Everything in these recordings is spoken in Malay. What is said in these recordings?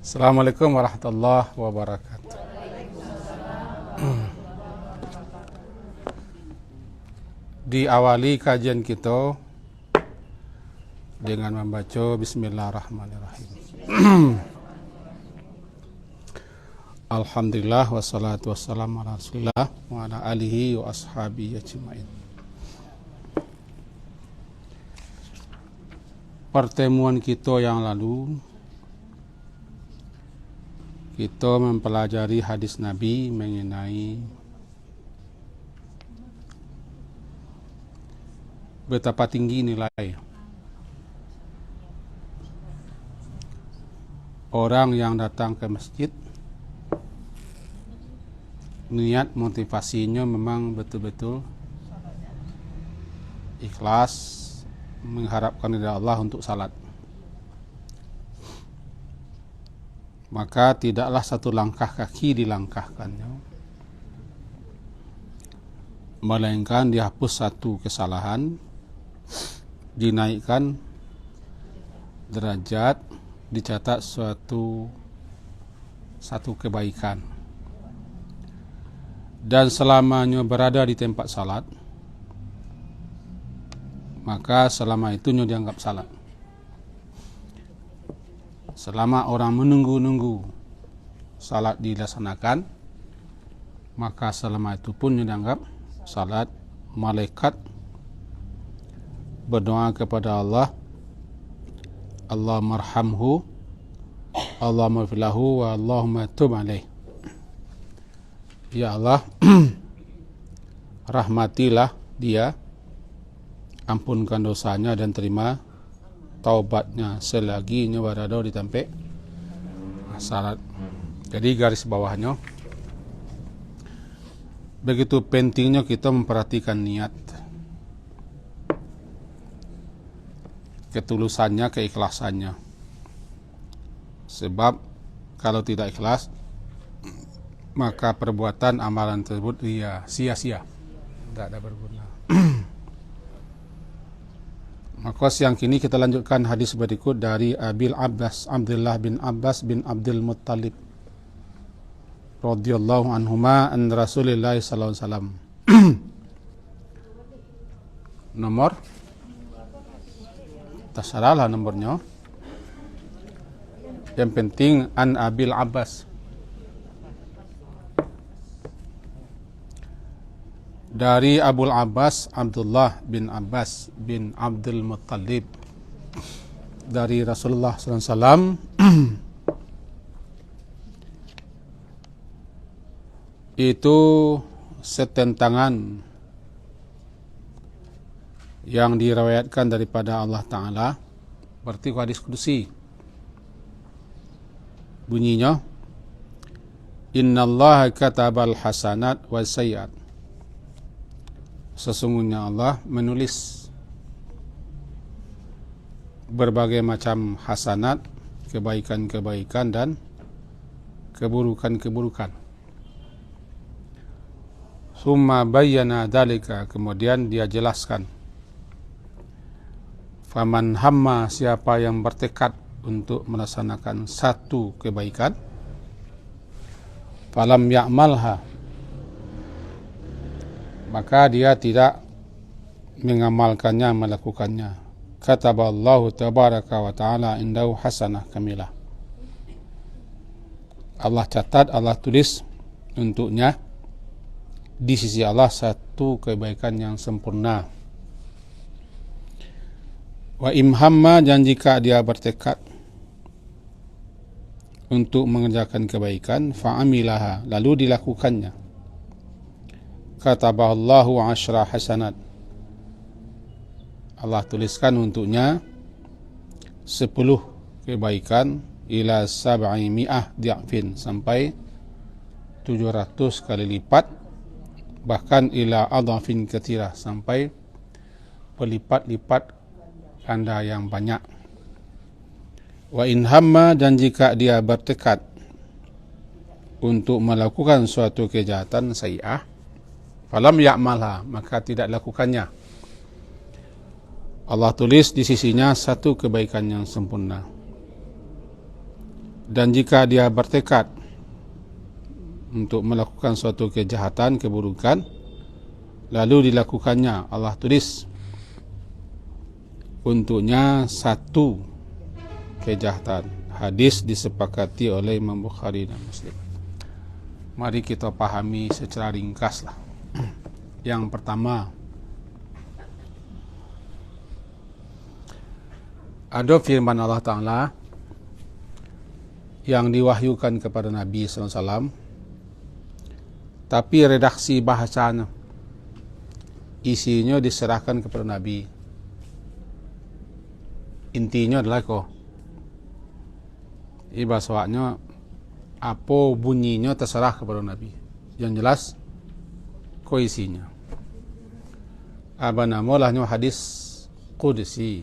Assalamualaikum warahmatullahi wabarakatuh. Diawali kajian kita dengan membaca Bismillahirrahmanirrahim. Alhamdulillah wassalatu wassalamu ala Rasulillah wa ala alihi wa ashabihi ajmain. Pertemuan kita yang lalu kita mempelajari hadis Nabi mengenai betapa tinggi nilai orang yang datang ke masjid. Niat motivasinya memang betul-betul ikhlas mengharapkan dari Allah untuk salat. Maka tidaklah satu langkah kaki dilangkahkannya, melainkan dihapus satu kesalahan, dinaikkan derajat, dicatat satu kebaikan. Dan selamanya berada di tempat salat, maka selama itu dianggap salat. Selama orang menunggu-nunggu salat dilaksanakan, maka selama itu pun dianggap salat. Malaikat berdoa kepada Allah, Allahumma arhamhu, Allahumma filahu, wa Allahumma tub alaih. Ya Allah, rahmatilah dia, ampunkan dosanya dan terima taubatnya selagi berada di tempat salat. Jadi garis bawahnya, begitu pentingnya kita memperhatikan niat, ketulusannya, keikhlasannya. Sebab kalau tidak ikhlas, maka perbuatan amalan tersebut sia-sia, tidak ada berguna. Maka siang kini kita lanjutkan hadis berikut dari Abdullah bin Abbas bin Abdul Muttalib radhiyallahu anhuma an Rasulillah sallallahu alaihi wasallam. Nomor terserahlah nomornya. Yang penting an Abil Abbas, dari Abul Abbas Abdullah bin Abbas bin Abdul Muttalib, dari Rasulullah SAW, itu setentangan yang diriwayatkan daripada Allah Ta'ala, berarti hadis kudusi. Bunyinya, Innallaha katabal hasanat wa sayyiat. Sesungguhnya Allah menulis berbagai macam hasanat, kebaikan-kebaikan dan keburukan-keburukan. Summa bayyana dzalika, kemudian dia jelaskan. Faman hamma, siapa yang bertekad untuk melaksanakan satu kebaikan, falam ya'malha, maka dia tidak mengamalkannya, melakukannya. Kataballahu tabaraka wa ta'ala indahu hasanah kamilah. Allah catat, Allah tulis untuknya di sisi Allah satu kebaikan yang sempurna. Wa imhamma, dan jika dia bertekad untuk mengerjakan kebaikan, fa'amilaha, lalu dilakukannya, kataballahu asyra hasanat, Allah tuliskan untuknya 10 kebaikan, ila sab'i mi'ah di'afin, sampai 700 kali lipat, bahkan ila adhafin katsirah, sampai berlipat-lipat ganda yang banyak. Wa in hamma, dan jika dia bertekad untuk melakukan suatu kejahatan sayyi'ah, falam ya'malha, maka tidak lakukannya, Allah tulis di sisinya satu kebaikan yang sempurna. Dan jika dia bertekad untuk melakukan suatu kejahatan, keburukan, lalu dilakukannya, Allah tulis untuknya satu kejahatan. Hadis disepakati oleh Imam Bukhari dan Muslim. Mari kita pahami secara ringkaslah. Yang pertama, ada firman Allah Ta'ala yang diwahyukan kepada Nabi SAW, tapi redaksi bahasanya, isinya diserahkan kepada Nabi. Intinya adalah bahasanya apa bunyinya terserah kepada Nabi. Yang jelas isinya. Namanya hadis qudsi.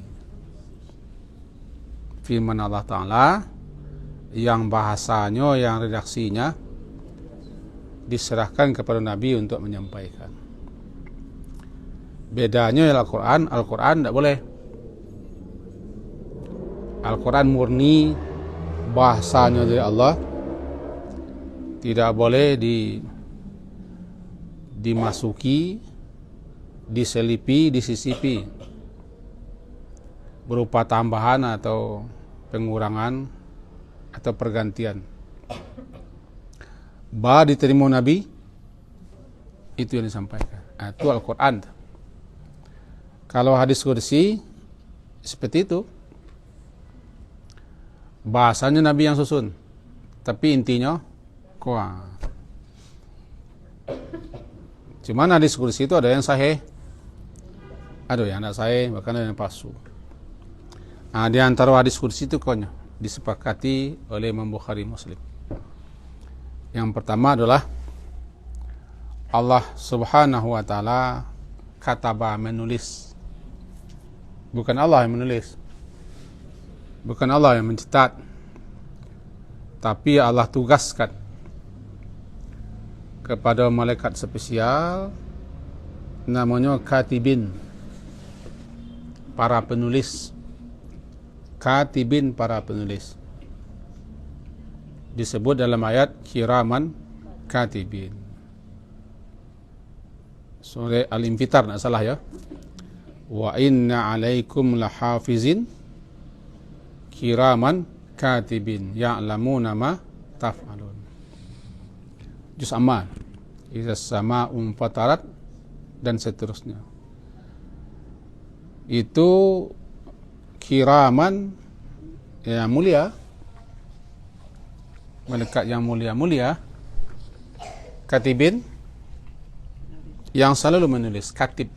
Firman Allah Ta'ala yang bahasanya, yang redaksinya diserahkan kepada Nabi untuk menyampaikan. Bedanya Al-Quran. Al-Quran tidak boleh. Al-Quran murni bahasanya dari Allah, tidak boleh dimasuki, diselipi, disisipi berupa tambahan atau pengurangan atau pergantian. Diterima Nabi, itu yang disampaikan. Itu Al-Quran. Kalau hadis qudsi seperti itu, bahasanya Nabi yang susun, tapi intinya cuman hadis qudsi itu ada yang sahih, ada yang tidak sahih, bahkan ada yang palsu. Di antara hadis qudsi itu disepakati oleh Imam Bukhari Muslim. Yang pertama adalah Allah Subhanahu wa Ta'ala kataba, menulis. Bukan Allah yang menulis, bukan Allah yang mencetak, tapi Allah tugaskan kepada malaikat spesial namanya katibin, para penulis. Katibin, para penulis. Disebut dalam ayat kiraman katibin. Surah Al-Infitar, tak salah ya. Wa inna alaikum lahafizin kiraman katibin ya'lamuna ma taf'alun. Juz Amma, Iza sama'un fatarat, dan seterusnya. Itu kiraman yang mulia, malaikat yang mulia-mulia, katibin yang selalu menulis, katib.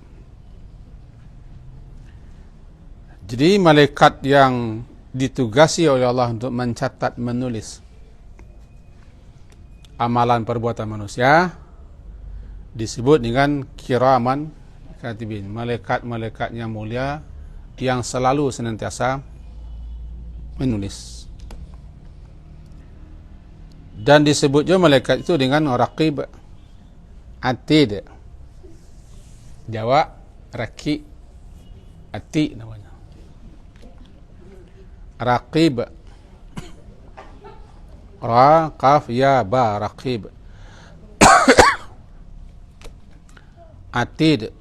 Jadi malaikat yang ditugasi oleh Allah untuk mencatat, menulis amalan perbuatan manusia disebut dengan kiraman katibin, malaikat-malaikat yang mulia yang selalu senantiasa menulis. Dan disebut juga malaikat itu dengan raqib, atid. Jawa raqib, atid namanya. Raqib, ra, qaf, ya, ba, raqib. Atid,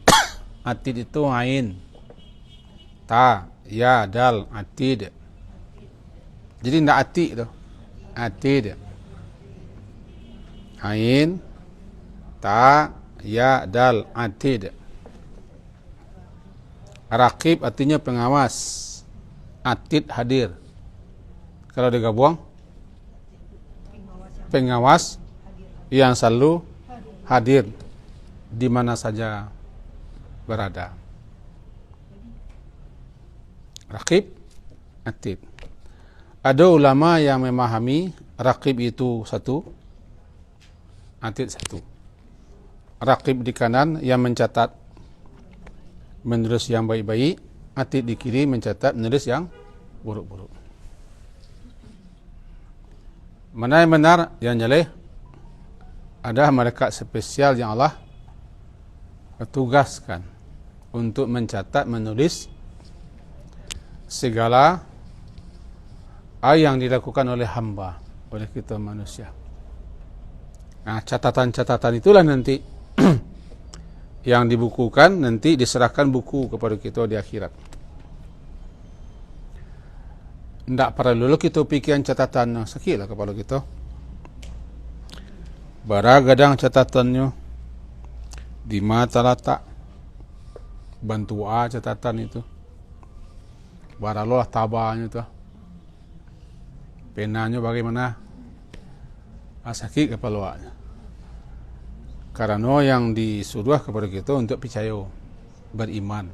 atid itu ain, ta, ya, dal, atid. Jadi tidak atid itu, atid. Ain, ta, ya, dal, atid. Raqib artinya pengawas, atid hadir. Kalau digabung, pengawas yang selalu hadir di mana saja berada. Raqib, atid. Ada ulama yang memahami raqib itu satu, atid satu. Raqib di kanan yang mencatat, menulis yang baik-baik, atid di kiri mencatat, menulis yang buruk-buruk. Mana yang benar, yang nyeleh? Ada malaikat spesial yang Allah tugaskan untuk mencatat, menulis segala yang dilakukan oleh hamba, oleh kita manusia. Nah, catatan-catatan itulah nanti yang dibukukan, nanti diserahkan buku kepada kita di akhirat. Tidak perlu kita pikiran catatan sakit lah kepala kita. Baragadang catatannya, di mata letak, bantu catatan itu. Baralah tabahnya tu. Penanya bagaimana? Sakit kepala. Karena yang disuruh kepada kita untuk percaya, beriman.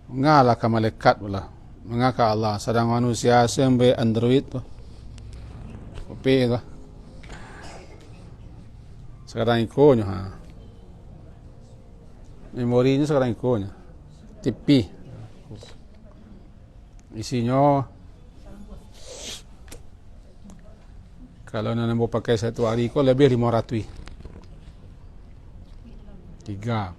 Ngalah ke malaikat pula. Mengaka Allah sedang manusia sampai Android tu. Kopi tu. Sekarang ikonnya memorinya sekarang ikonnya TV. Isinya kalau nak mau pakai satu hari kau lebih 500. 3.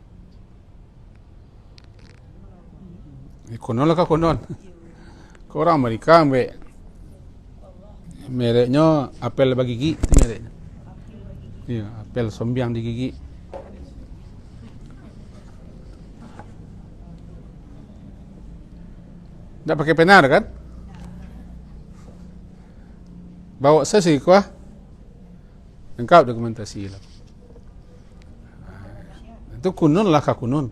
Konon lah konon. Kau orang Amerika ambil mereknya apel bagi gigi itu mereknya. Iya, apel sombiang di gigi. Tak pakai penar kan? Bawa sesi kuah. Lengkap dokumentasi lah. Itu kunun lah kah kunun.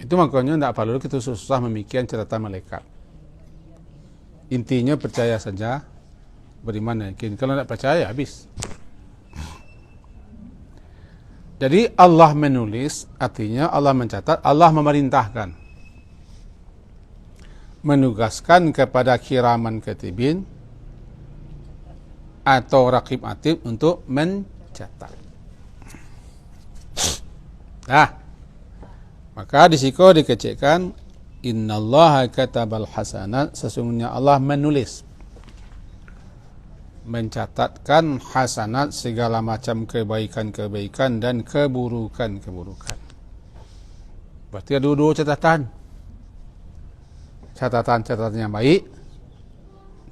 Itu makanya tidak perlu kita susah memikirkan catatan malaikat. Intinya percaya saja, beriman yakin. Kalau tidak percaya habis. Jadi Allah menulis, artinya Allah mencatat, Allah memerintahkan, menugaskan kepada kiraman katibin atau raqib atid untuk mencatat. Maka di situ dikecekkan innallaha katabal hasanat, sesungguhnya Allah menulis, mencatatkan hasanat, segala macam kebaikan-kebaikan dan keburukan-keburukan. Berarti ada dua catatan. Catatan yang baik,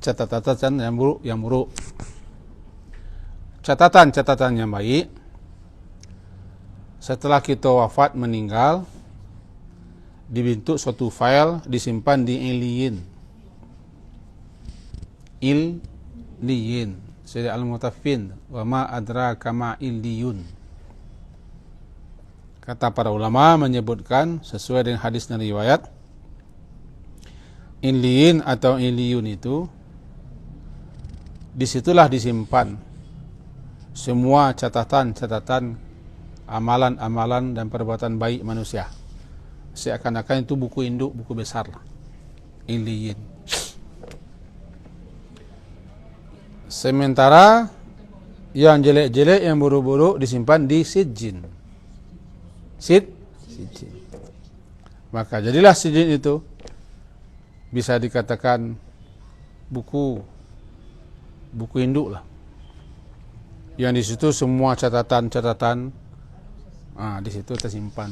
catatan yang buruk. Catatan yang baik, setelah kita wafat meninggal, dibentuk suatu file, disimpan di Illiyin. Surah Al-Mutaffin, wa ma adraka ma illiyun. Kata para ulama menyebutkan sesuai dengan hadis dan riwayat, Illiyin atau Illiyun itu, disitulah disimpan semua catatan-catatan, amalan-amalan dan perbuatan baik manusia. Seakan-akan itu buku induk, buku besar lah. Illiyin. Sementara yang jelek-jelek, yang buruk-buruk disimpan di Sijjin. Sijjin. Maka jadilah Sijjin itu bisa dikatakan buku induk lah. Yang di situ semua catatan-catatan di situ tersimpan.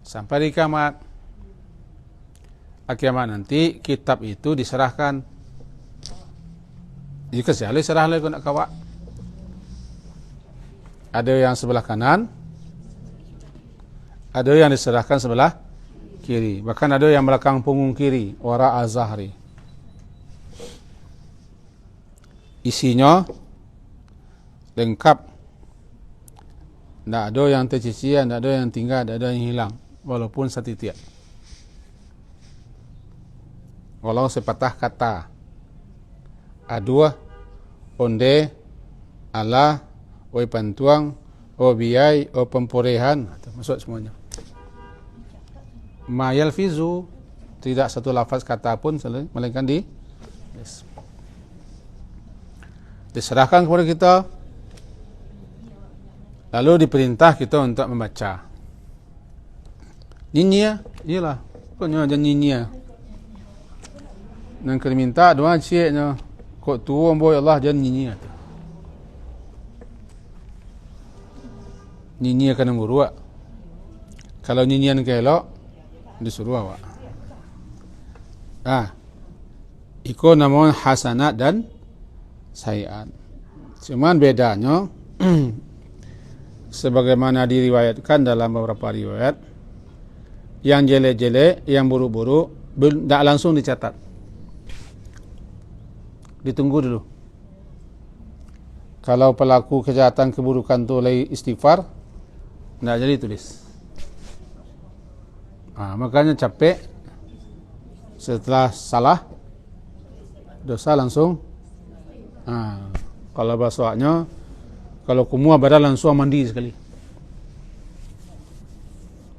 Sampai di kiamat nanti kitab itu diserahkan. Jika sekali serah lagi nak kawak. Ada yang sebelah kanan, ada yang diserahkan sebelah kiri. Bahkan ada yang belakang punggung kiri, wara az-zahri. Isinya lengkap. Tak ada yang tercician, tak ada yang tinggal, tak ada yang hilang. Walaupun setitik. Walau sepatah kata. Adua, onde, ala, oi pantuang, o biai, o pemporehan. Masuk semuanya. Ma yalfizu, tidak satu lafaz kata pun melainkan diserahkan kepada kita. Lalu diperintah kita untuk membaca. Nyinyia, iyalah. Pokoknya ada nyinyia. Yang kena minta doa ciknya. Kok tua boy Allah jangan nyinyia. Nyinyia kena buruk. Kalau nyinyia ke elok, disuruh awak. Iko namanya hasanat dan sayiat. Cuman bedanya sebagaimana diriwayatkan dalam beberapa riwayat, yang jelek-jelek, yang buruk-buruk tidak langsung dicatat. Ditunggu dulu. Kalau pelaku kejahatan keburukan tu lagi istighfar, tidak jadi tulis. Makanya capek setelah salah dosa langsung. Kalau bahasanya, kalau kumua badan langsung mandi sekali.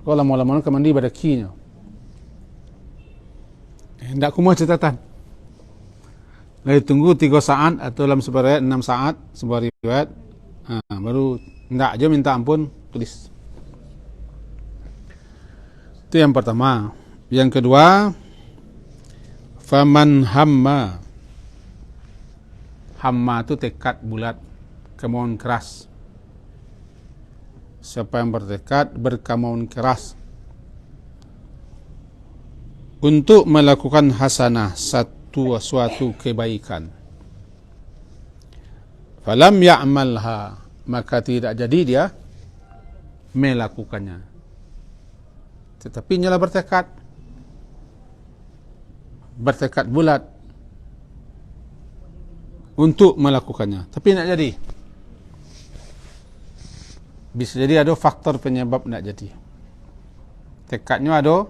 Kalau lama-lama ke mandi pada kinya. Tidak kumua catatan. Lalu tunggu 3 saat atau dalam sebuah riwayat 6 saat, sebuah riwayat, baru tidak aja minta ampun, tulis. Itu yang pertama. Yang kedua, faman hamma. Hamma itu tekad bulat, kemauan keras. Siapa yang bertekad, berkemauan keras untuk melakukan hasanah, suatu kebaikan, falam ya'malha, maka tidak jadi dia melakukannya, tetapi nyala bertekad bulat untuk melakukannya, tapi tidak jadi. Bisa jadi ada faktor penyebab tidak jadi. Tekadnya ada,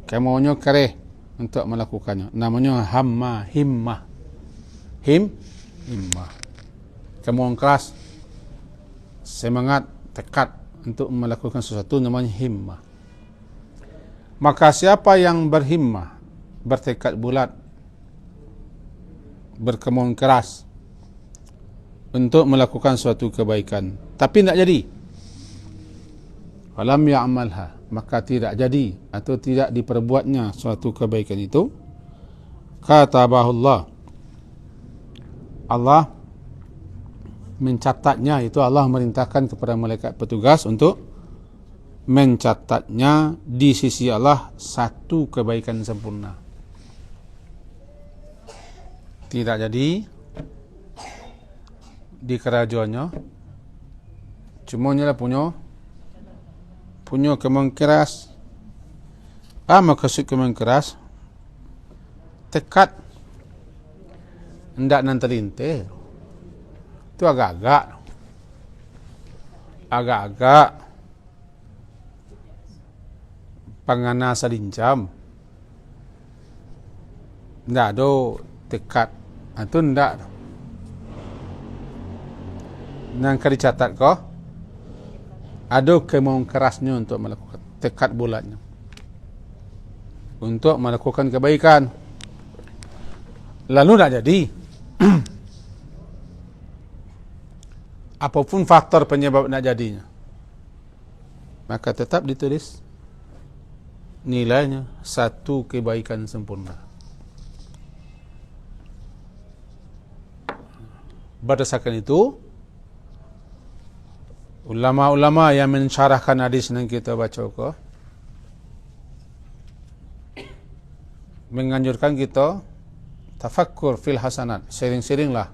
kemauannya kereh untuk melakukannya. Namanya himmah. Himmah. Kemauan keras, semangat, tekad untuk melakukan sesuatu, namanya himmah. Maka siapa yang berhimmah, bertekad bulat, berkemauan keras untuk melakukan suatu kebaikan, tapi tidak jadi, falam ya'malha, maka tidak jadi atau tidak diperbuatnya suatu kebaikan itu, katabahullah, Allah mencatatnya. Itu Allah merintahkan kepada malaikat petugas untuk mencatatnya di sisi Allah satu kebaikan sempurna. Tidak jadi di kerajaannya, cuma nyalah punya kemauan keras. Maksud kemauan keras, tekad hendak nanti-nanti, itu agak-agak pangana salincam, tidak ada tekad, itu tidak. Yang dicatat kau ada kemauan kerasnya untuk melakukan, tekad bulatnya untuk melakukan kebaikan, lalu tak jadi. Apapun faktor penyebab nak jadinya, maka tetap ditulis nilainya satu kebaikan sempurna. Berdasarkan itu, ulama-ulama yang mensyarahkan hadis yang kita baca ko menganjurkan kita tafakkur fil hasanat, sering-seringlah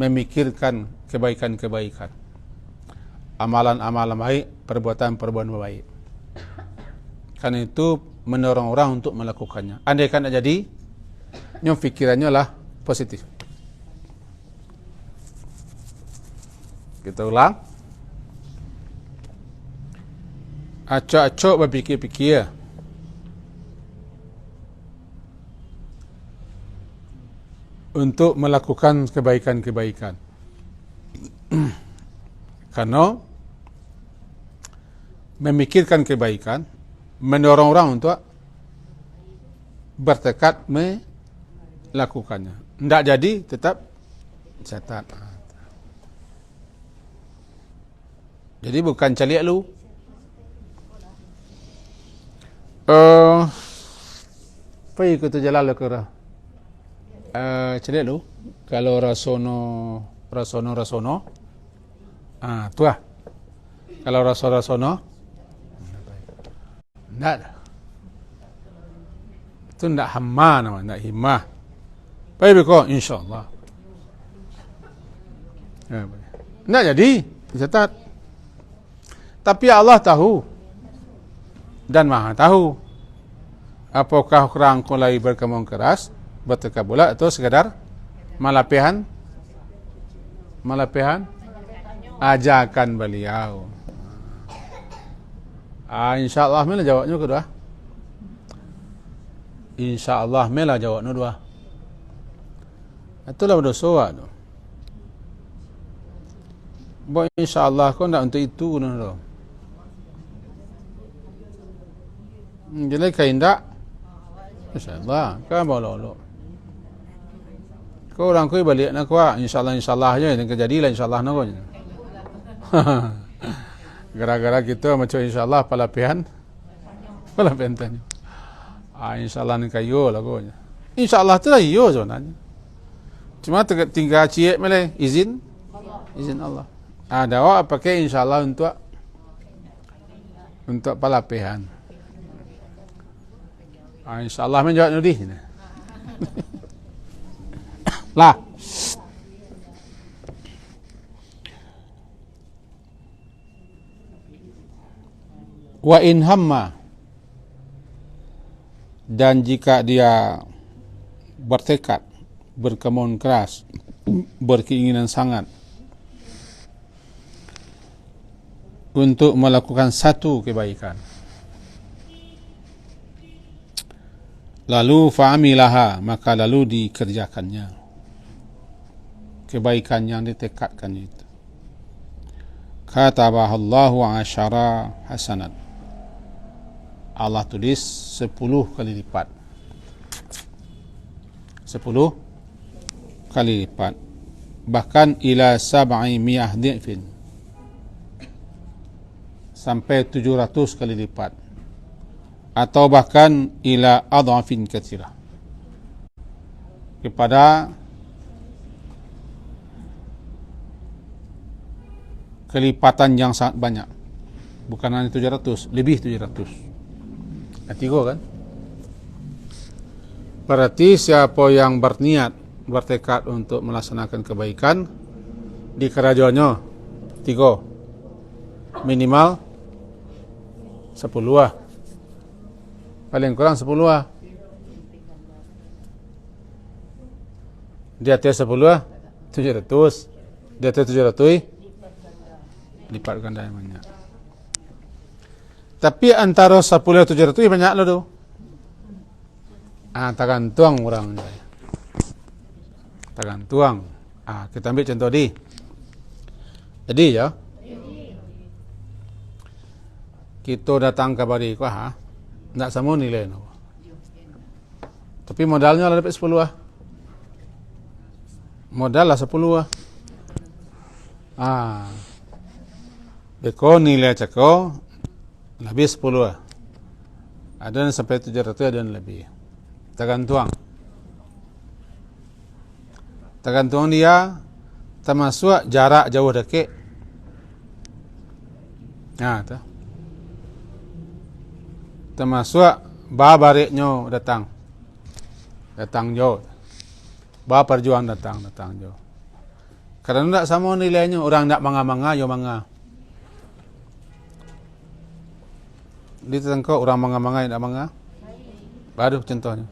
memikirkan kebaikan-kebaikan, amalan-amalan baik, perbuatan-perbuatan baik. Karena itu mendorong orang untuk melakukannya. Andai kan tak jadi, nyom fikirannya lah positif. Kita ulang. Acok-acok berfikir-fikir untuk melakukan kebaikan-kebaikan. Karena memikirkan kebaikan mendorong orang untuk bertekad melakukannya. Tidak jadi, tetap catat. Jadi bukan caliak lu. Apa ikut jalan lu kira? Caliak lu. Kalau rasono. Tu lah. Kalau rasono. Tidak ada. Itu tidak hamma nama, tidak himmah. Baik kok, insyaAllah. Tidak jadi, dicatat. Tapi Allah tahu dan Maha tahu. Apakah orang kulai berkemung keras, bertekabulat atau sekadar malapihan ajakan beliau. InsyaAllah mela jawabnya kedua. InsyaAllah mela jawabnya dua. Itulah berdosa tu. Bahawa insyaAllah kau nak untuk itu tu. Jadi kaindak InsyaAllah kan boleh. Kau orang kau balik nak kuat insyaAllah je dan kejadilah insyaAllah nak kau. Gara-gara kita macam insyaAllah palapian tanya. InsyaAllah ni kayu lah kau. InsyaAllah tu lah iyo sebenarnya. Cuma tinggal ciek meleh izin Allah. Ada awak pakai insyaAllah untuk palapian. InsyaAllah menjawab nudi. Lah. Wa in hamma, dan jika dia bertekad, berkemauan keras, berkeinginan sangat untuk melakukan satu kebaikan, lalu fa'amilaha, maka lalu dikerjakannya kebaikan yang ditekadkan itu, katabahallahu asyara hasanat, Allah tulis 10 kali lipat. 10 kali lipat. Bahkan ila 700 dhifin, sampai 700 kali lipat. Atau bahkan ila adhafin katsirah, kepada kelipatan yang sangat banyak. Bukan hanya 700, lebih 700. Tiga kan? Berarti siapa yang berniat, bertekad untuk melaksanakan kebaikan di kerajaannya 3, minimal 10, paling kurang 10. Di atas 10 700, di atas 700 lipat ganda yang banyak. Tapi antara 10 dan 700 banyak lah tu. Tergantung orang. Tergantung. Kita ambil contoh di. Jadi ya. Kita datang ke bari ku tak sama nilai no. Tapi modalnya lah dapat 10 Modal lah 10 Beko nilai cako lebih 10 Ada yang sampai 700, ada yang lebih. Tergantung dia, termasuk jarak jauh dekat. Termasuk baliknya datang jauh. Perjuang datang jauh. Kerana tak sama nilainya, orang tak manga-manga, yo manga. Di tengkau orang manga-manga, tak manga. Baru contohnya.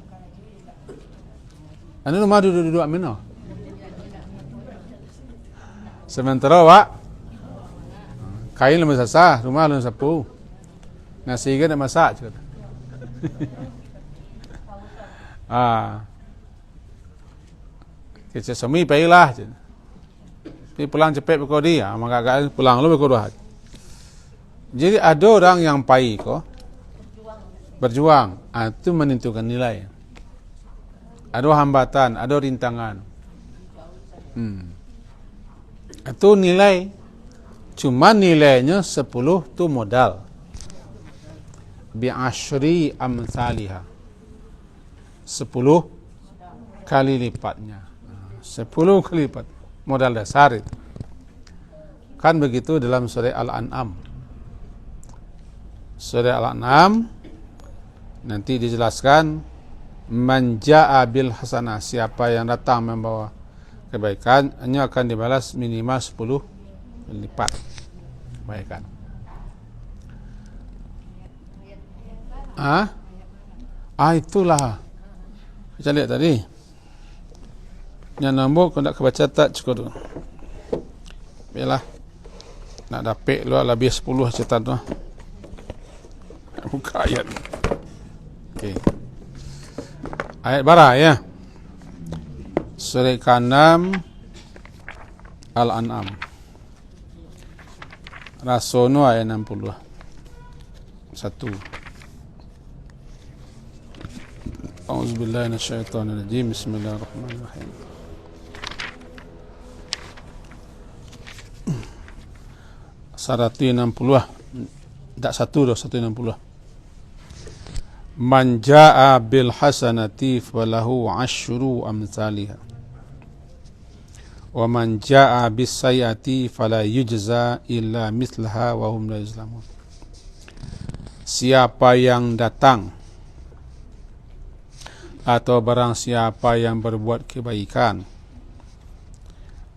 Anu rumah duduk amino. Sementara wak kain lemah sasah, rumah lemah sapu. Nasi kan nak masak cakap. Kita semi payahlah. Tapi pulang cepat berkau dia, maka pulang lu berkau dua. Jadi ada orang yang payah ko berjuang, itu menentukan nilai. Ada hambatan, ada rintangan. Itu nilai. Cuma nilainya 10 tu modal. Bi'ashri amthaliha. 10 kali lipatnya. 10 kali lipat. Modal dasar itu. Kan begitu dalam surah Al-An'am. Surah Al-An'am nanti dijelaskan Man jaa bil hasanah, siapa yang datang membawa kebaikan, hanya akan dibalas minimal 10 lipat kebaikan. Itulah kita lihat tadi. Yang nombor kau nak kebaca tak cukup tu. Baiklah. Nak dapat lu lebih 10 cetan tu. Buka ayat. Okey. Ayat bara ya. Surah ke-6 Al-An'am. Rasono ayat 60. 1. A'udzubillahi minasyaitonirrajim. Bismillahirrahmanirrahim. Satu 60. Tak 160. Man jaa bil hasanati falahu asyru amsalha. Wa man jaa bis sayyiati fala yujza illa mithlaha wa hum la yuzlamun. Siapa yang datang atau barang siapa yang berbuat kebaikan,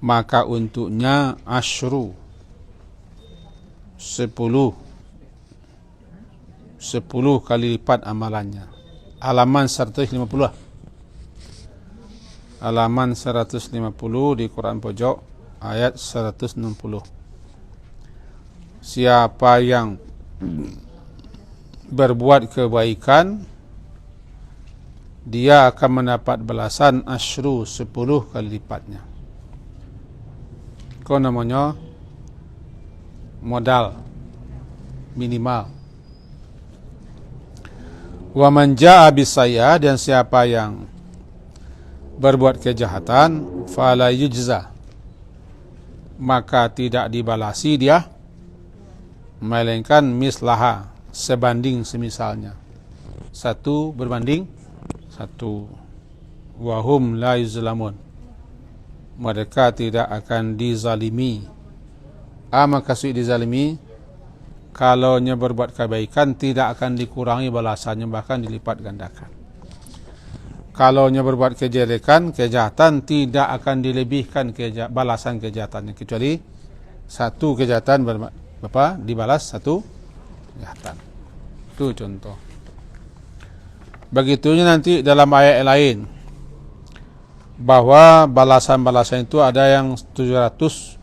maka untuknya asyru 10 kali lipat amalannya. Halaman 150. Halaman 150 di Quran pojok ayat 160. Siapa yang berbuat kebaikan, dia akan mendapat balasan asyru 10 kali lipatnya. Kau namanya modal minimal. Wa man jaa bisayya, dan siapa yang berbuat kejahatan, fala yujza, maka tidak dibalasi dia, melainkan mislaha, sebanding semisalnya. 1 berbanding 1. Wa hum la yuzlamun, mereka tidak akan dizalimi. Maksud dizalimi, kalaunya berbuat kebaikan tidak akan dikurangi balasannya, bahkan dilipat gandakan. Kalaunya berbuat kejahatan tidak akan dilebihkan balasan kejahatannya, kecuali 1 kejahatan dibalas 1 kejahatan. Itu contoh. Begitunya nanti dalam ayat lain, bahwa balasan-balasan itu ada yang 700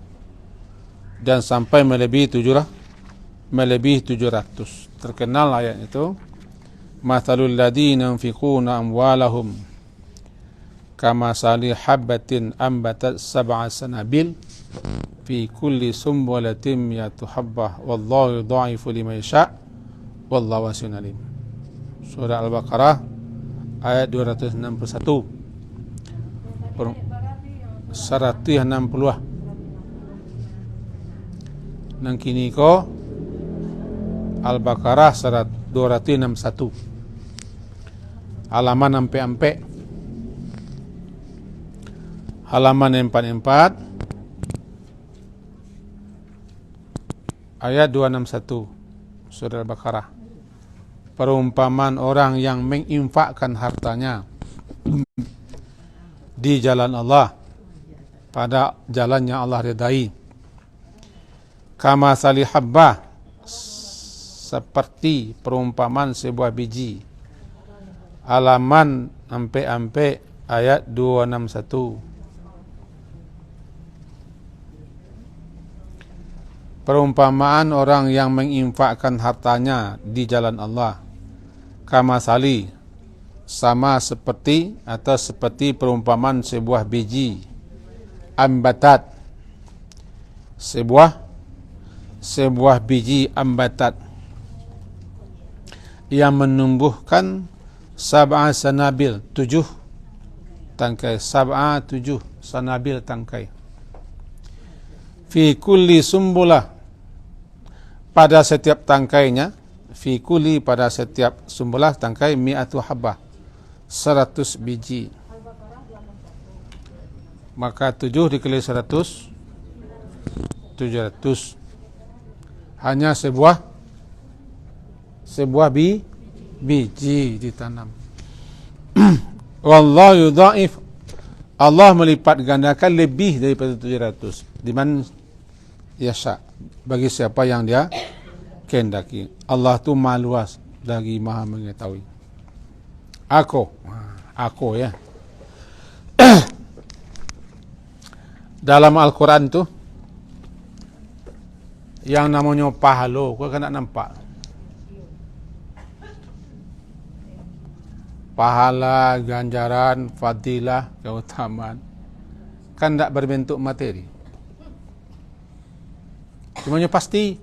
dan sampai melebihi 700. Terkenal ayat itu, mathalul ladzina yunfiquna amwalahum kamasali habbatin ambatat sab'a sanabil fi kulli sumbulatin mi'atu habbah wallahu yudha'ifu liman yasha' wallahu wasi'un alim. Surah Al-Baqarah ayat 261. 160. Nang kini ko Al-Baqarah 261. Halaman ampe-ampe. Halaman 44. Ayat 261. Surah Al-Baqarah. Perumpamaan orang yang menginfakkan hartanya di jalan Allah, pada jalan yang Allah ridai. Kama sali habbah, seperti perumpamaan sebuah biji. Halaman ampe-ampe ayat 261. Perumpamaan orang yang menginfakkan hartanya di jalan Allah, kama sali, sama seperti atau seperti perumpamaan sebuah biji, ambatat, sebuah biji ambatat yang menumbuhkan sab'a sanabil, 7 tangkai, 7 sanabil tangkai, fi kulli sumbulah, pada setiap tangkainya, fi kulli, pada setiap sumbulah tangkai, mi'atu habbah, 100 biji. Maka 7 dikali 100, 700. Hanya sebuah biji ditanam. Wallahu yudha'if, Allah melipat gandakan lebih daripada 700 di man yasha, bagi siapa yang dia kehendaki. Allah tu Maha luas lagi Maha mengetahui. Aku ya. Dalam Al-Quran tu yang namanya pahala, kau kan nak nampak pahala, ganjaran, fadilah, keutamaan kan tak berbentuk materi, cumanya pasti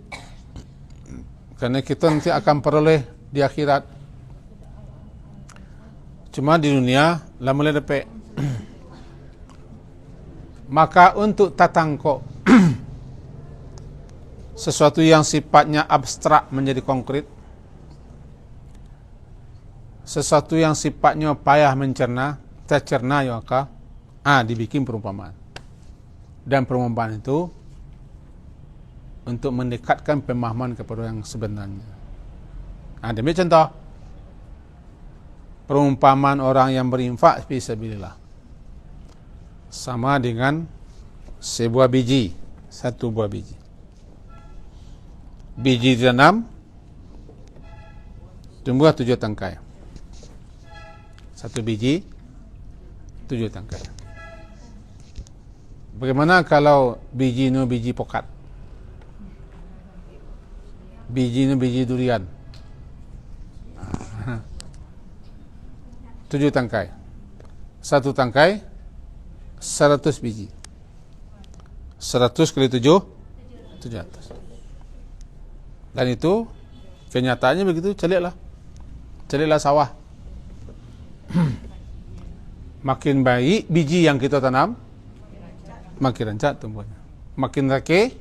kerana kita nanti akan peroleh di akhirat. Cuma di dunia lama lepek. Maka untuk tatangkok sesuatu yang sifatnya abstrak menjadi konkret, sesuatu yang sifatnya payah mencerna, tercerna ya maka dibikin perumpamaan. Dan perumpamaan itu untuk mendekatkan pemahaman kepada yang sebenarnya. Demi contoh, perumpamaan orang yang berinfak fi sabilillah sama dengan sebuah biji, satu buah biji. Biji ditanam, tumbuh 7 tangkai. Satu biji, 7 tangkai. Bagaimana kalau biji itu biji pokat? Biji itu biji durian. 7 tangkai. Satu tangkai 100 biji. 100 kali 7 700. Dan itu kenyataannya begitu, celiklah sawah. Makin baik biji yang kita tanam, makin rancak tumbuhnya. Makin reke.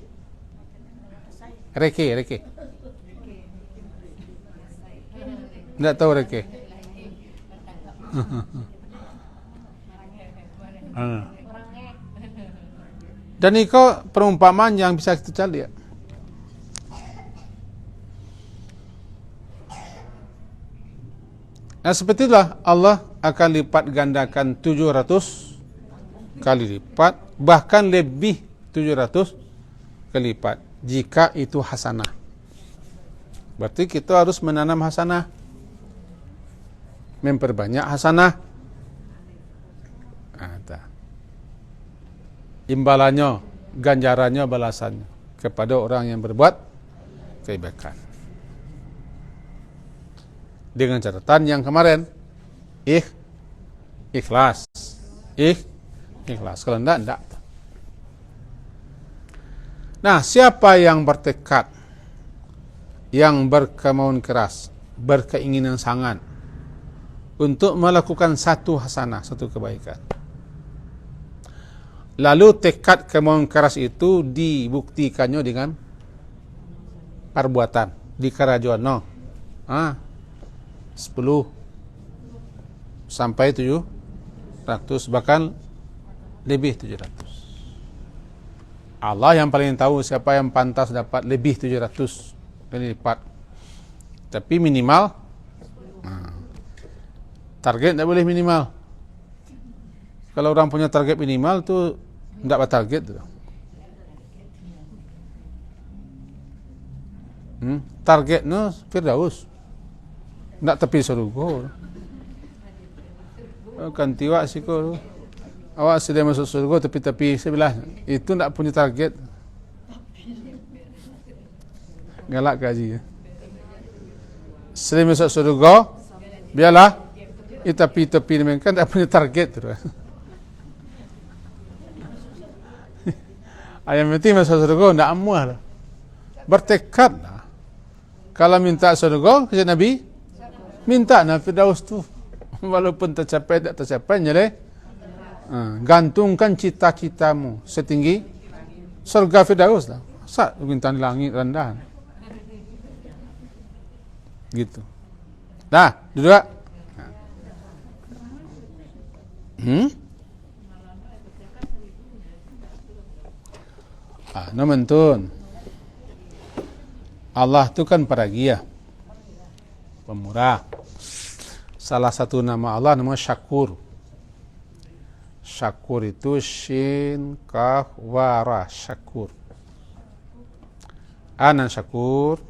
Tidak tahu reke. Dan itu perumpamaan yang bisa kita cari. Nah, seperti itulah Allah akan lipat gandakan 700 kali lipat, bahkan lebih 700 kali lipat jika itu hasanah. Berarti kita harus menanam hasanah, memperbanyak hasanah. Imbalannya, ganjarannya, balasannya kepada orang yang berbuat kebaikan. Dengan catatan yang kemarin, ikhlas. Kalau enggak. Nah, siapa yang bertekad, yang berkemauan keras, berkeinginan sangat untuk melakukan satu hasanah, satu kebaikan, lalu tekad kemauan keras itu dibuktikannya dengan perbuatan di karajono 10 sampai 700, bahkan lebih 700. Allah yang paling tahu siapa yang pantas dapat lebih 700 kali lipat. Tapi minimal target tidak boleh minimal. Kalau orang punya target minimal tu tidak bertarget tu. Targetnya Firdaus, nak tepi surga. Kan tiwak siko. Awak sudah masuk surga tepi-tepi sebelah. Itu nak punya target. Galak kaji. Sudah masuk surga, biarlah. Tepi-tepi ni kan tak punya target tu. Ayam penting masuk surga nak amuah lah. Bertekad lah. Kalau minta surga, kata Nabi, minta nak Firdaus tu. Walaupun tercapai tak tercapai, nyeleh. Gantungkan cita-citamu setinggi surga Firdaus lah. Masa bintang langit rendah. Gitu. Dah, duduk. Namentun Allah tu kan paragia, pemurah. salah satu nama Allah nama Syakur. Syakur itu shin kaf wa ra, Syakur. Ana Syakur.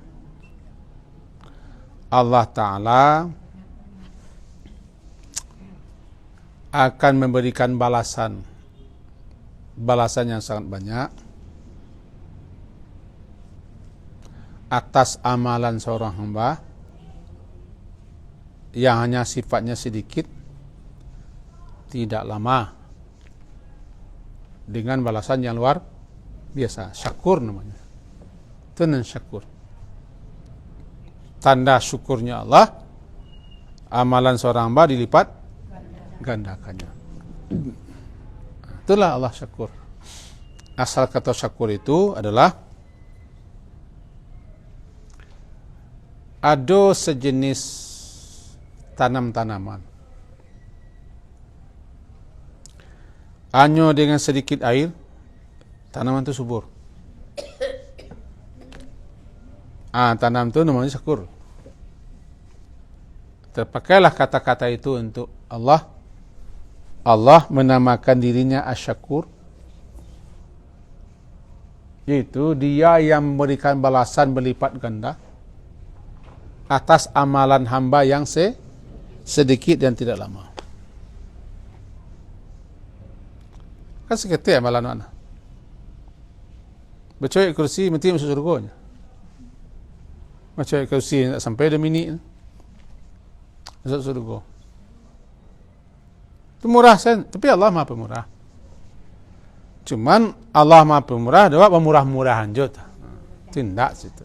Allah Ta'ala akan memberikan balasan yang sangat banyak atas amalan seorang hamba yang hanya sifatnya sedikit, tidak lama, dengan balasan yang luar biasa. Syakur namanya. Tenan syakur. Tanda syukurnya Allah, amalan seorang hamba dilipat gandakannya. Itulah Allah syakur. Asal kata syakur itu adalah ada sejenis tanam-tanaman, hanya dengan sedikit air tanaman itu subur. Tanam itu namanya syakur. Terpakailah kata-kata itu untuk Allah. Allah menamakan dirinya Asy-Syakur, yaitu Dia yang memberikan balasan berlipat ganda atas amalan hamba yang sedikit dan tidak lama. Kan seketika amalan mana? Bercoyak kursi mesti masuk surganya. Bercoyak kursi tak sampai 2 minit masuk surga. Itu murah tapi Allah Maha Pemurah. Cuman Allah Maha Pemurah dapat pemurah-murahan juga. Tindak situ.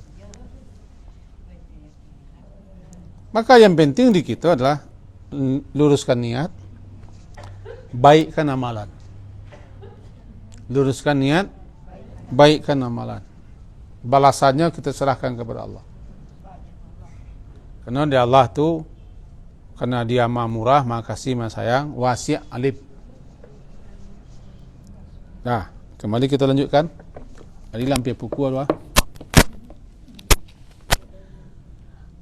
Maka yang penting di kita adalah luruskan niat, baikkan amalan. Luruskan niat, baikkan amalan. Balasannya kita serahkan kepada Allah. Karena dia Allah tu, karena Dia Maha Murah, Maha Kasih, Maha Sayang, Wasi' Alim. Nah, kembali kita lanjutkan. Tadi lampiah pukul apa?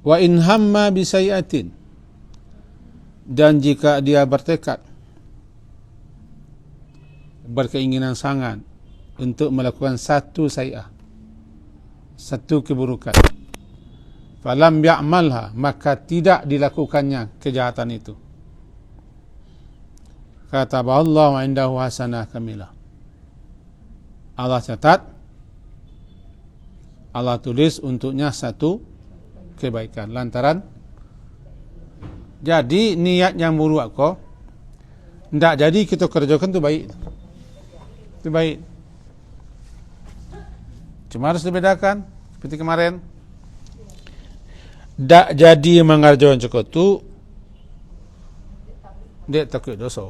Wa in hamma bisayatin, dan jika dia bertekad, berkeinginan sangat untuk melakukan satu sayi'ah, satu keburukan, falam ya'malha, maka tidak dilakukannya kejahatan itu, kata Allah wa indahu hasanah kamilah, Allah catat, Allah tulis untuknya satu kebaikan. Lantaran jadi niat yang buruk kok tidak jadi kita kerjakan itu baik. Itu baik. Cuma harus dibedakan seperti kemarin. Tak jadi mengerjakan cukup tu dia takut dosa.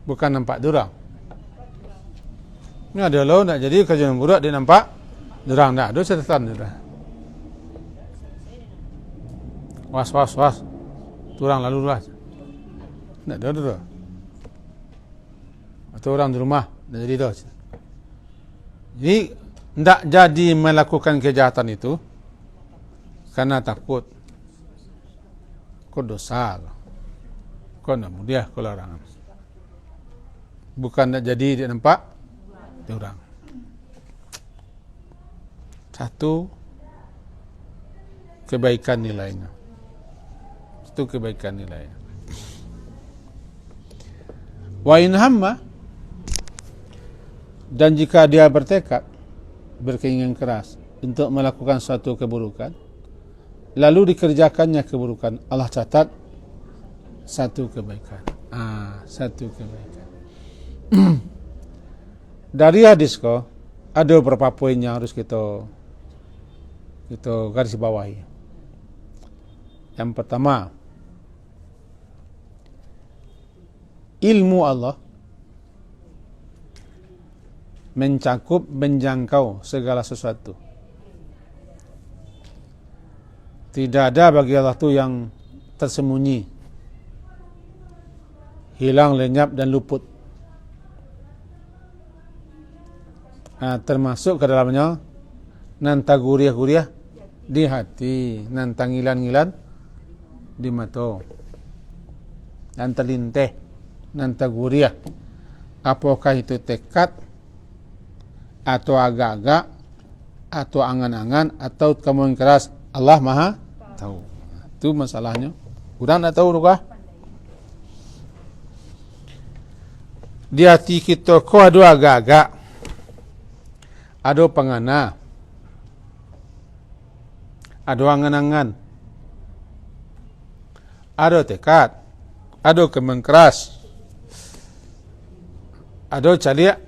Bukan nampak durang. Ini ada lo tak jadi kerjaan buruk dia nampak durang, tak dosa catatan dia. Was. Turang lalu lah. Tak ada. Atau orang di rumah tak jadi dah. Jadi tak jadi melakukan kejahatan itu karena takut dosa. Kau nak mudah kalau larangan. Bukan tak jadi dia nampak dia orang. Satu kebaikan nilainya. Itu kebaikan nilainya. Wa in hamma, dan jika dia bertekad, berkeinginan keras untuk melakukan suatu keburukan, lalu dikerjakannya keburukan, Allah catat satu kebaikan. Satu kebaikan. Dari hadis ko ada beberapa poin yang harus kita garis bawahi. Yang pertama, ilmu Allah mencakup, menjangkau segala sesuatu. Tidak ada bagi Allah itu yang tersembunyi, hilang, lenyap dan luput. Termasuk ke dalamnya nanta guriah-guriah di hati, nanta ngilan-ngilan di mata dan terlintih dan terguriah. Apakah itu tekad atau agak-agak atau angan-angan atau kemauan keras? Allah Maha tahu. Itu masalahnya. Kurang tak tahu kah? Di hati kita kau ada agak-agak, ada pengana, ada angan-angan, ada tekad, ada kemauan keras, ada caliak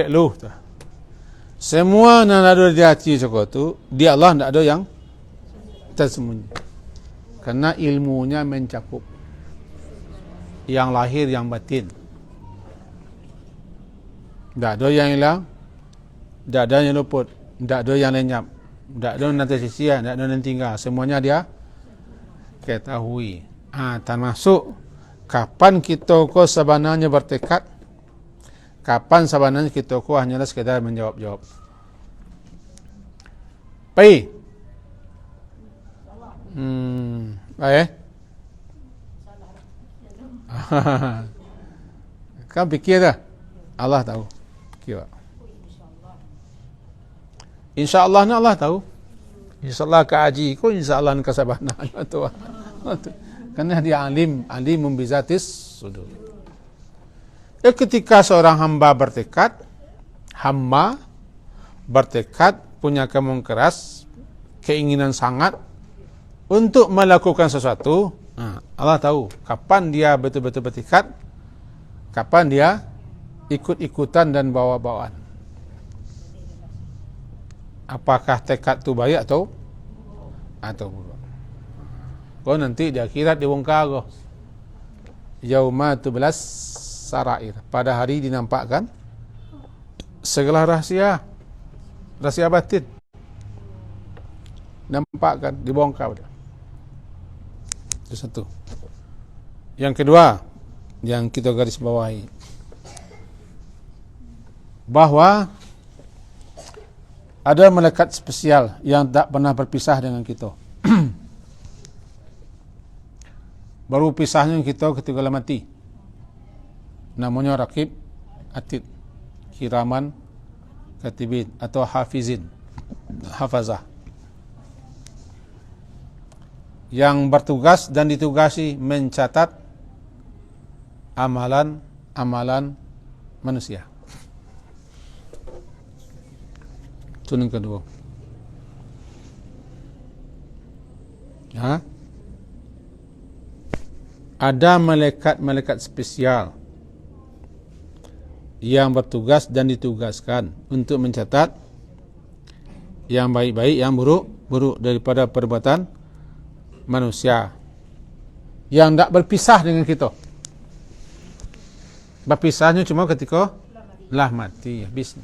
lu. Semua yang ada di hati cakap tu, di Allah tidak ada yang tersembunyi. Karena ilmunya mencakup yang lahir, yang batin. Tak ada yang hilang, tak ada yang luput, tak ada yang lenyap, tak ada yang nanti sia-sia, tak ada yang tinggal. Semuanya dia ketahui. Termasuk kapan kita ko sebenarnya bertekad, kapan sebenarnya kita ko hanyalah sekadar menjawab-jawab. Baik. Baik. Kan fikir dah. Allah tahu. Fikir. InsyaAllah ni Allah tahu. InsyaAllah ke haji ko, InsyaAllah ke sabana. Allah tahu. Kerana dia alim bizatis sudur. Ketika seorang hamba bertekad, punya kemauan keras, keinginan sangat untuk melakukan sesuatu, Allah tahu kapan dia betul-betul bertekad, kapan dia ikut-ikutan dan bawa-bawaan. Apakah tekad tu baik atau buruk. Kau nanti di akhirat dibongkar kau. Yauma tublas sarair. Pada hari dinampakkan segala rahsia batin. Nampakkan, dibongkar. Itu satu. Yang kedua, yang kita garis bawahi, bahawa ada malaikat spesial yang tak pernah berpisah dengan kita. Baru pisahnya kita ketika mati. Namanya Raqib, Atid, Kiraman, Katibin atau Hafizin, Hafazah, yang bertugas dan ditugasi mencatat amalan manusia. Itu yang kedua. Ada malaikat spesial yang bertugas dan ditugaskan untuk mencatat yang baik-baik, yang buruk daripada perbuatan manusia, yang tak berpisah dengan kita. Berpisahnya cuma ketika lah mati, habis.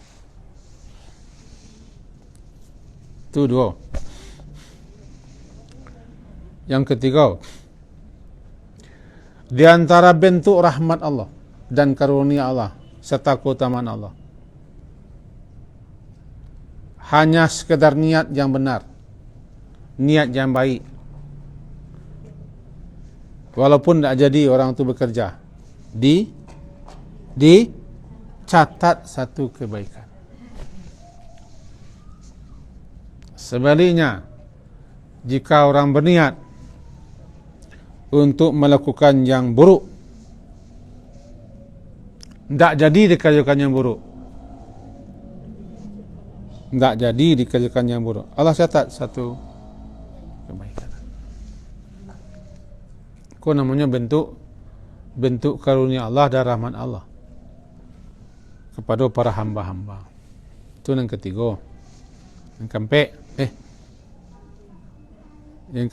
Itu dua. Yang ketiga, di antara bentuk rahmat Allah dan karunia Allah serta keutamaan Allah, hanya sekedar niat yang benar, niat yang baik, walaupun tak jadi orang itu bekerja, dicatat satu kebaikan. Sebaliknya, jika orang berniat untuk melakukan yang buruk, tak jadi dikerjakan yang buruk, tak jadi dikerjakan yang buruk, Allah catat satu kebaikan. Itu namanya bentuk karunia Allah dan rahmat Allah kepada para hamba-hamba. Itu yang ketiga. Yang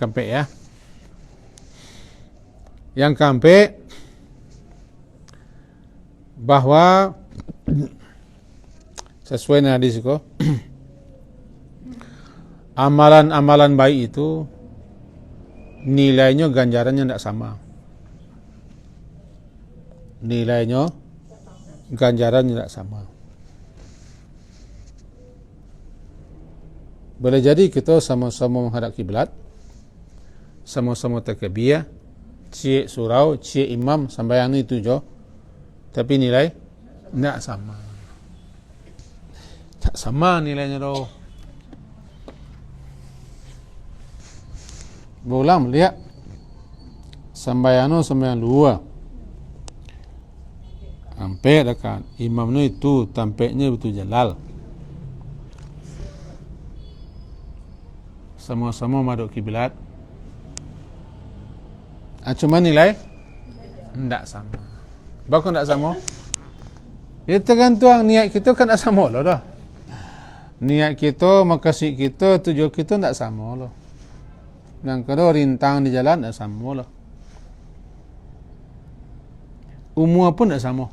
keempat, ya. Yang keempat, bahawa sesuai dengan hadis itu, amalan-amalan baik itu nilainya, ganjarannya tidak sama. Nilainya, ganjarannya tidak sama. Boleh jadi kita sama-sama menghadap kiblat, sama-sama takbir, cik surau, cik imam sembahyang ni tu je. Tapi nilai tak sama. Tak sama nilainya tu. Berulang lihat sembahyang dua. Sampai dekat imam ni itu tampaknya betul jalal. Sama-sama maduk kiblat. Cuma nilai tidak sama. Bakal tidak sama? Ia tergantung niat kita kan tak sama lah dah. Niat kita, makasih kita, tujuan kita tidak sama lah. Dan kalau rintang di jalan tak sama lah. Umur pun tak sama.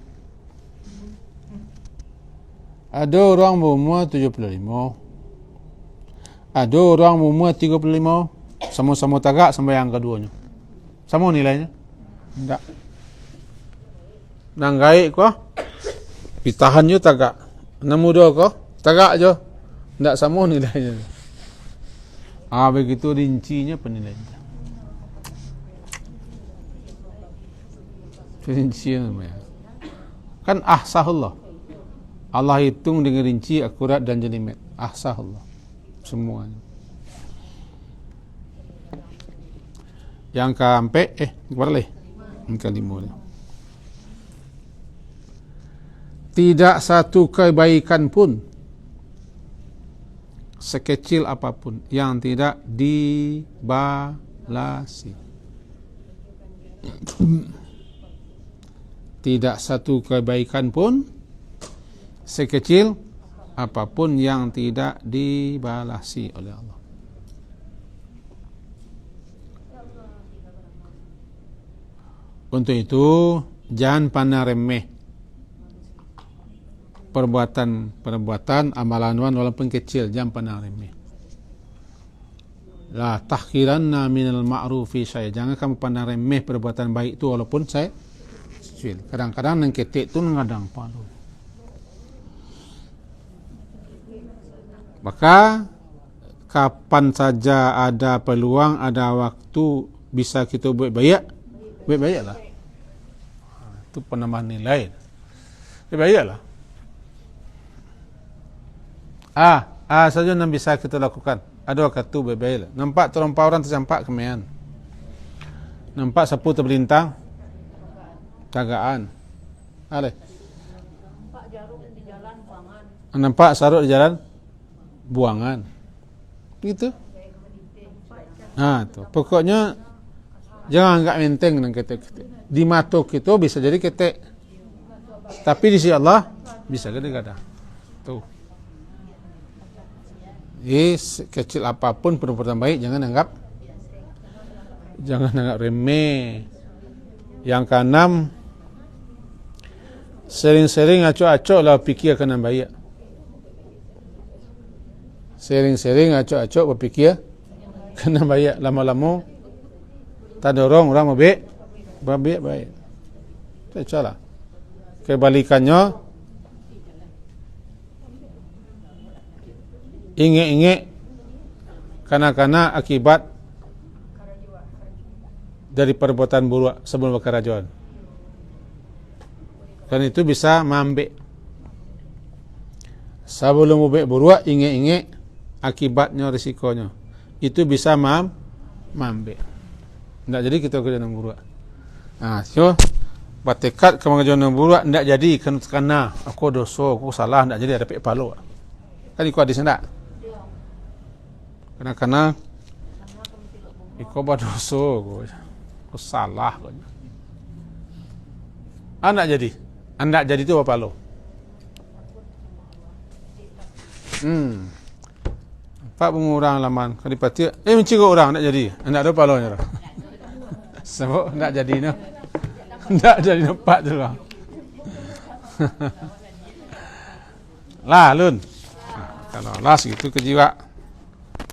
Ada orang berumur 75. Ada orang berumur 35. Sama-sama tagak sembahyang keduanya. Sama nilainya? Tak. Nang gaik kau, pitahan je tagak. Nang muda kau, tagak je. Tak sama nilainya. Begitu rincinya penilaiannya. Rincinya namanya. Kan ahsahullah. Allah hitung dengan rinci, akurat dan jelimet. Ahsahullah. Semuanya. Yang keempat, boleh. Yang kelima. Tidak satu kebaikan pun sekecil apapun yang tidak dibalasi. Tidak satu kebaikan pun sekecil apapun yang tidak dibalasi oleh Allah. Untuk itu jangan pandang remeh perbuatan amalan walaupun kecil, jangan pandang remeh. La tahqiranna minal ma'rufi syai'. Jangan kamu pandang remeh perbuatan baik itu walaupun saya kecil. Kadang-kadang nang ketik tu ngadang palu. Maka kapan saja ada peluang, ada waktu bisa kita buat baiklah. Itu penambahan nilai. Baiklah. Saja yang bisa kita lakukan. Ada waktu baiklah. Nampak terlampau orang tercampak kemean. Nampak sapu terbelintang tagaan. Nampak jarum di jalan buangan. Nampak saruk di jalan buangan. Begitu. Tu. Pokoknya jangan anggap enteng dengan ketek-ketek. Di mata kita bisa jadi ketek. Tapi di sisi Allah bisa gede-gede. Tu. Kecil apapun perbuatan baik jangan anggap remeh. Yang keenam, sering-sering acok-acok lah fikir kena baik. Sering-sering acok-acok berfikir kena baik. Lama-lama tak ada orang baik. Tak salah. Kebalikannya, ingat-ingat kanak-kanak akibat dari perbuatan buruk sebelum berkerajuan. Kan itu bisa mengambil. Sebelum berbuat buruk, ingat-ingat akibatnya, risikonya. Itu bisa mengambil. Tak jadi kita kerja dengan buruk. So bertekad kerja dengan buruk, tak jadi kerana aku dosa, aku salah, tak jadi ada pahala. Kan ikut hadis tak? Karena ikut berdosa, aku salah. Anak jadi tu apa lo? Pak pengurang laman kalau dipati mencikut orang nak jadi nak ada palonya sebab nak jadi no nak jadi nampak tu lah. Lah lun kalau lah segitu kejiwa,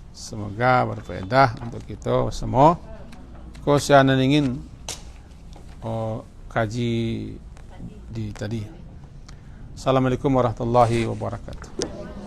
semoga berfaedah untuk kita semua. Kau siapa ingin kaji di tadi. Assalamualaikum warahmatullahi wabarakatuh.